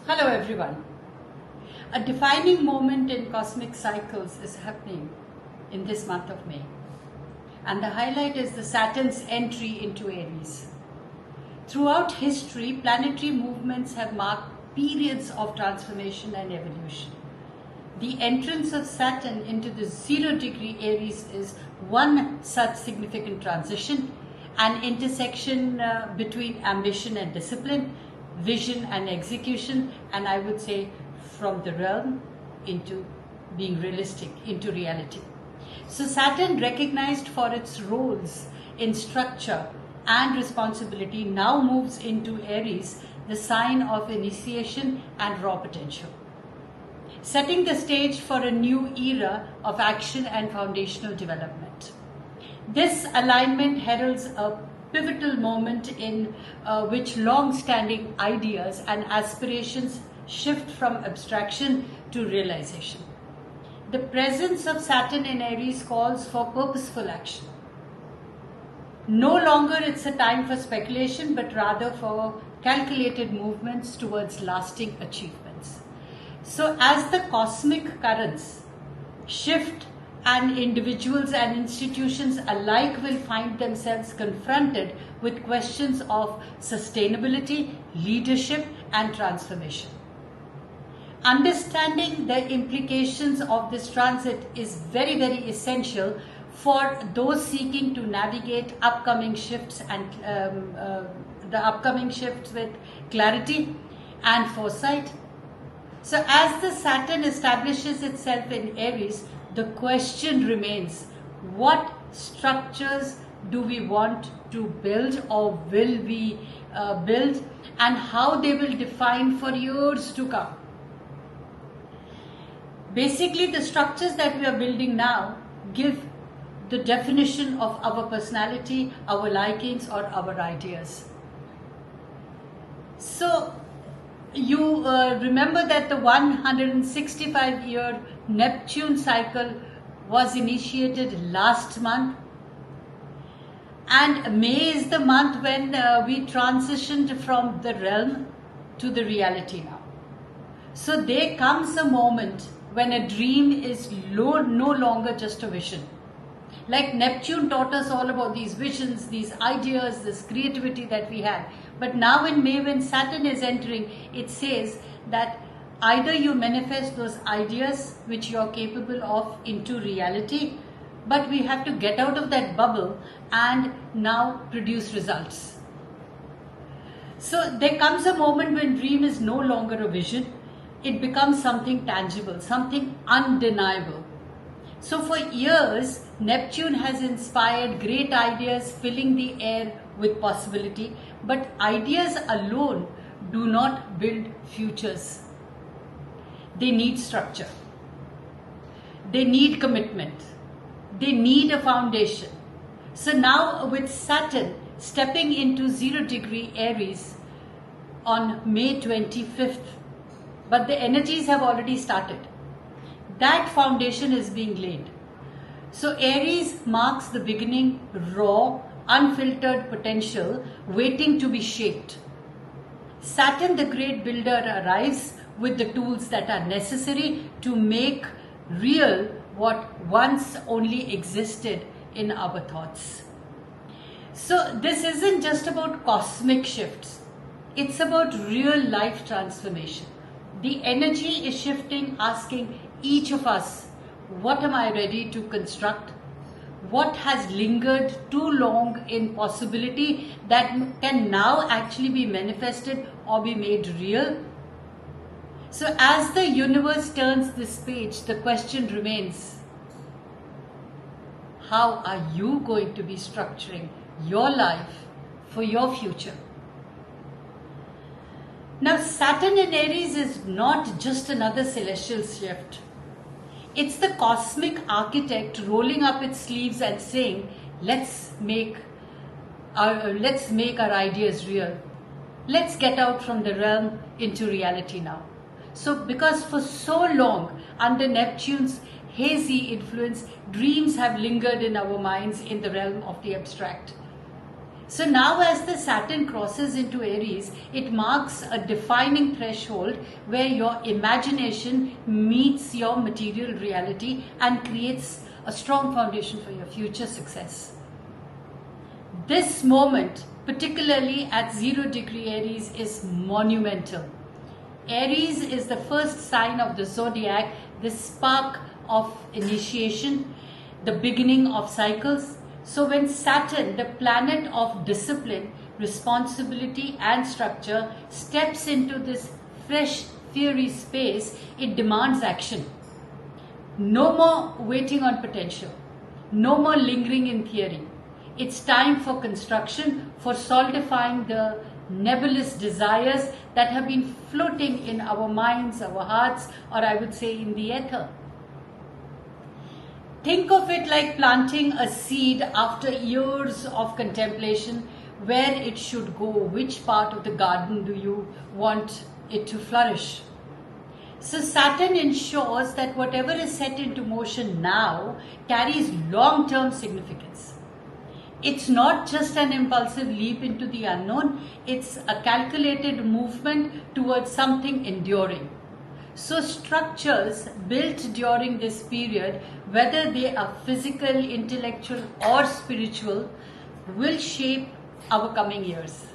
Hello everyone. A defining moment in cosmic cycles is happening in this month of May. And the highlight is the Saturn's entry into Aries. Throughout history, planetary movements have marked periods of transformation and evolution. The entrance of Saturn into the 0-degree Aries is one such significant transition, an intersection between ambition and discipline, vision and execution, and I would say from the realm into being realistic, into reality. So Saturn, recognized for its roles in structure and responsibility, now moves into Aries, the sign of initiation and raw potential, setting the stage for a new era of action and foundational development. This alignment heralds a pivotal moment in which long-standing ideas and aspirations shift from abstraction to realization. The presence of Saturn in Aries calls for purposeful action. No longer it's a time for speculation, but rather for calculated movements towards lasting achievements. So as the cosmic currents shift, and individuals and institutions alike will find themselves confronted with questions of sustainability, leadership, and transformation. Understanding the implications of this transit is very, very essential for those seeking to navigate upcoming shifts and the upcoming shifts with clarity and foresight. So as the Saturn establishes itself in Aries, the question remains, what structures do we want to build or will we build, and how they will define for years to come. Basically, the structures that we are building now give the definition of our personality, our likings, or our ideas. So you remember that the 165-year Neptune cycle was initiated last month, and May is the month when we transitioned from the realm to the reality now. So there comes a moment when a dream is no longer just a vision. Like Neptune taught us all about these visions, these ideas, this creativity that we had. But now in May, when Saturn is entering, it says that either you manifest those ideas which you are capable of into reality, but we have to get out of that bubble and now produce results. So there comes a moment when dream is no longer a vision. It becomes something tangible, something undeniable. So for years, Neptune has inspired great ideas, filling the air with possibility, but ideas alone do not build futures. They need structure. They need commitment. They need a foundation. So now with Saturn stepping into 0-degree Aries on May 25th, but the energies have already started. That foundation is being laid. So Aries marks the beginning, raw, unfiltered potential waiting to be shaped. Saturn, the great builder, arrives with the tools that are necessary to make real what once only existed in our thoughts. So this isn't just about cosmic shifts. It's about real life transformation. The energy is shifting, asking each of us, what am I ready to construct? What has lingered too long in possibility that can now actually be manifested or be made real? So as the universe turns this page, the question remains, how are you going to be structuring your life for your future? Now, Saturn in Aries is not just another celestial shift. It's the cosmic architect rolling up its sleeves and saying, let's make our ideas real. Let's get out from the realm into reality now. So because for so long, under Neptune's hazy influence, dreams have lingered in our minds in the realm of the abstract. So now as the Saturn crosses into Aries, it marks a defining threshold where your imagination meets your material reality and creates a strong foundation for your future success. This moment, particularly at 0° Aries, is monumental. Aries is the first sign of the zodiac, the spark of initiation, the beginning of cycles. So when Saturn, the planet of discipline, responsibility and structure, steps into this fresh, fiery space, it demands action. No more waiting on potential. No more lingering in theory. It's time for construction, for solidifying the nebulous desires that have been floating in our minds, our hearts, or I would say in the ether. Think of it like planting a seed after years of contemplation, where it should go, which part of the garden do you want it to flourish. So Saturn ensures that whatever is set into motion now carries long-term significance. It's not just an impulsive leap into the unknown, it's a calculated movement towards something enduring. So structures built during this period, whether they are physical, intellectual or spiritual, will shape our coming years.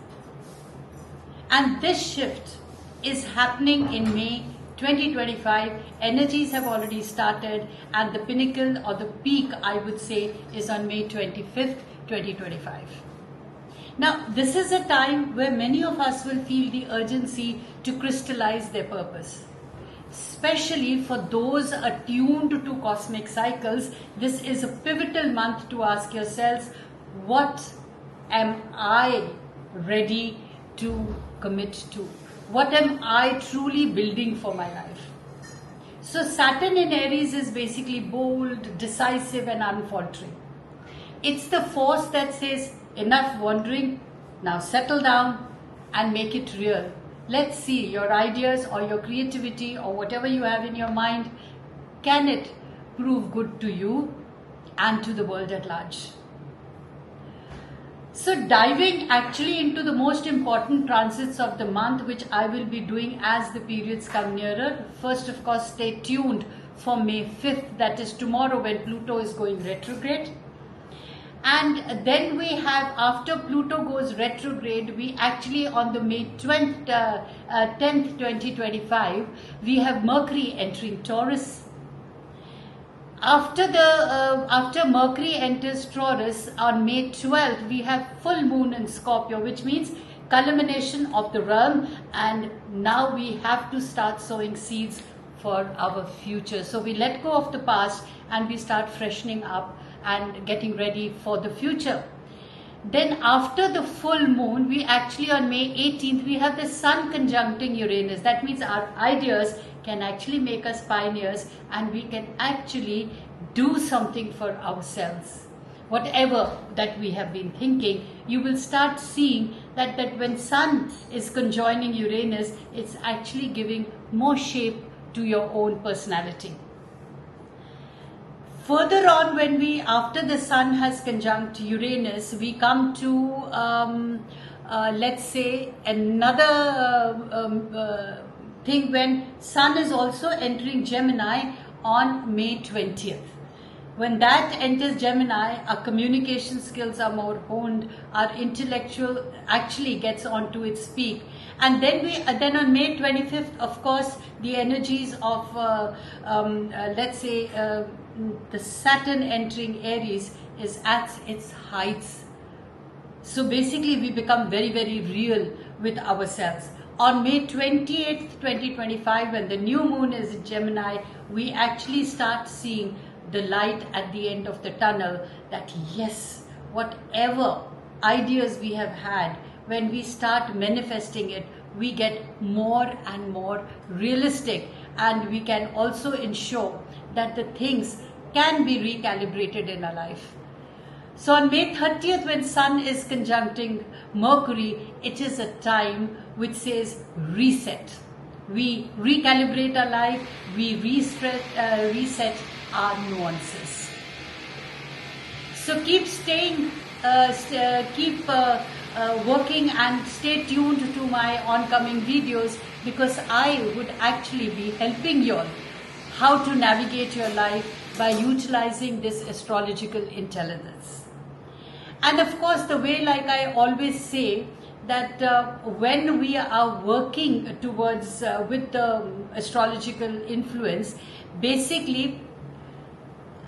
And this shift is happening in May 2025. Energies have already started and the pinnacle or the peak, I would say, is on May 25th, 2025. Now, this is a time where many of us will feel the urgency to crystallize their purpose. Especially for those attuned to cosmic cycles, this is a pivotal month to ask yourselves, what am I ready to commit to? What am I truly building for my life? So Saturn in Aries is basically bold, decisive and unfaltering. It's the force that says, enough wandering, now settle down and make it real. Let's see your ideas or your creativity or whatever you have in your mind, can it prove good to you and to the world at large? So diving actually into the most important transits of the month, which I will be doing as the periods come nearer. First, of course, stay tuned for May 5th, that is tomorrow, when Pluto is going retrograde. And then we have, after Pluto goes retrograde, we actually on the May 10th, 2025, we have Mercury entering Taurus. After Mercury enters Taurus on May 12th, we have full moon in Scorpio, which means culmination of the realm, and now we have to start sowing seeds for our future. So we let go of the past and we start freshening up and getting ready for the future. Then after the full moon, we actually on May 18th, we have the Sun conjuncting Uranus. That means our ideas can actually make us pioneers and we can actually do something for ourselves. Whatever that we have been thinking, you will start seeing that when Sun is conjoining Uranus, it's actually giving more shape to your own personality. Further on, when we, after the Sun has conjunct Uranus, we come to, let's say, another thing when Sun is also entering Gemini on May 20th. When that enters Gemini, our communication skills are more honed, our intellectual actually gets onto its peak. And then on May 25th, of course, the energies of, let's say, the Saturn entering Aries is at its heights. So basically we become very, very real with ourselves. On May 28th, 2025, when the new moon is in Gemini, we actually start seeing the light at the end of the tunnel, that yes, whatever ideas we have had, when we start manifesting it, we get more and more realistic, and we can also ensure that the things can be recalibrated in our life. So on May 30th, when Sun is conjuncting Mercury, it is a time which says reset. We recalibrate our life, we reset our nuances. So keep staying working and stay tuned to my oncoming videos, because I would actually be helping you all how to navigate your life by utilizing this astrological intelligence. And of course, the way, like I always say, that when we are working towards with the astrological influence, basically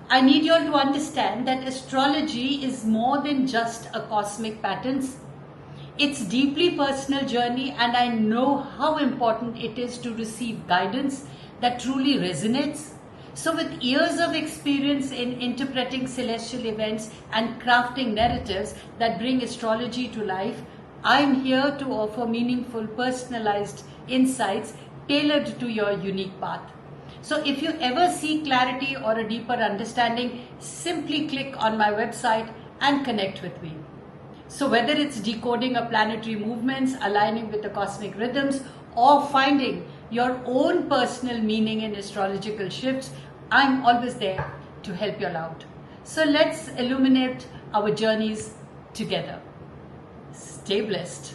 I need you all to understand that astrology is more than just a cosmic patterns. It's deeply personal journey, and I know how important it is to receive guidance that truly resonates. So with years of experience in interpreting celestial events and crafting narratives that bring astrology to life, I'm here to offer meaningful, personalized insights tailored to your unique path. So if you ever seek clarity or a deeper understanding, simply click on my website and connect with me. So whether it's decoding a planetary movements, aligning with the cosmic rhythms, or finding your own personal meaning in astrological shifts, I'm always there to help you out. So let's illuminate our journeys together. Stay blessed.